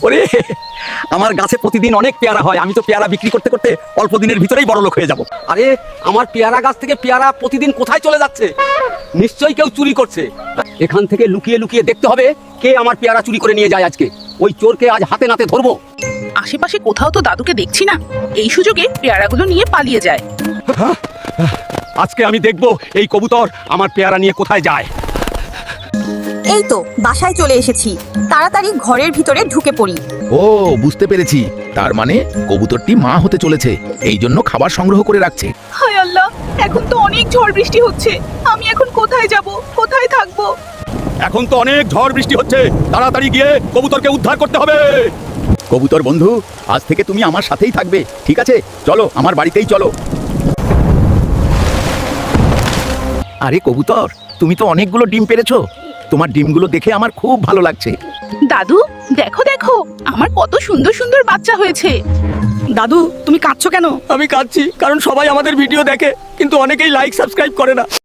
ওরে আমার গাছে প্রতিদিন অনেক পেয়ারা হয়, আমি তো পেয়ারা বিক্রি করতে করতে অল্প দিনের ভিতরেই বড় লোক হয়ে যাব। আরে আমার পেয়ারা গাছ থেকে পেয়ারা প্রতিদিন কোথায় চলে যাচ্ছে? নিশ্চয়ই কেউ চুরি করছে। এখান থেকে লুকিয়ে লুকিয়ে দেখতে হবে কে আমার পেয়ারা চুরি করে নিয়ে যায় আজকে। ওই চোরকে আজ হাতে নাতে ধরবো। আশেপাশে কোথাও তো দাদুকে দেখছি না, এই সুযোগে পেয়ারাগুলো নিয়ে পালিয়ে যায়। আজকে আমি দেখব এই কবুতর আমার পেয়ারা নিয়ে কোথায় যায়। এই তো বাসায় চলে এসেছি, তাড়াতাড়ি ঘরের ভিতরে ঢুকে পড়ি। ও বুঝতে পেরেছি, তার মানে কবুতরটি মা হতে চলেছে, এই জন্য খাবার সংগ্রহ করে রাখছে। হায় আল্লাহ, এখন তো অনেক ঝড় বৃষ্টি হচ্ছে, আমি এখন কোথায় যাব, কোথায় থাকবো? এখন তো অনেক ঝড় বৃষ্টি হচ্ছে, তাড়াতাড়ি গিয়ে কবুতরকে উদ্ধার করতে হবে। কবুতর বন্ধু, আজ থেকে তুমি আমার সাথেই থাকবে, ঠিক আছে? চলো আমার বাড়িতেই চলো। আরে কবুতর, তুমি তো অনেকগুলো ডিম পেড়েছো, তোমার ডিমগুলো দেখে আমার খুব ভালো লাগছে। দাদু দেখো দেখো, আমার কত সুন্দর সুন্দর বাচ্চা হয়েছে। দাদু তুমি কাঁদছো কেন? আমি কাঁদছি কারণ সবাই আমাদের ভিডিও দেখে, কিন্তু অনেকেই লাইক সাবস্ক্রাইব করে না।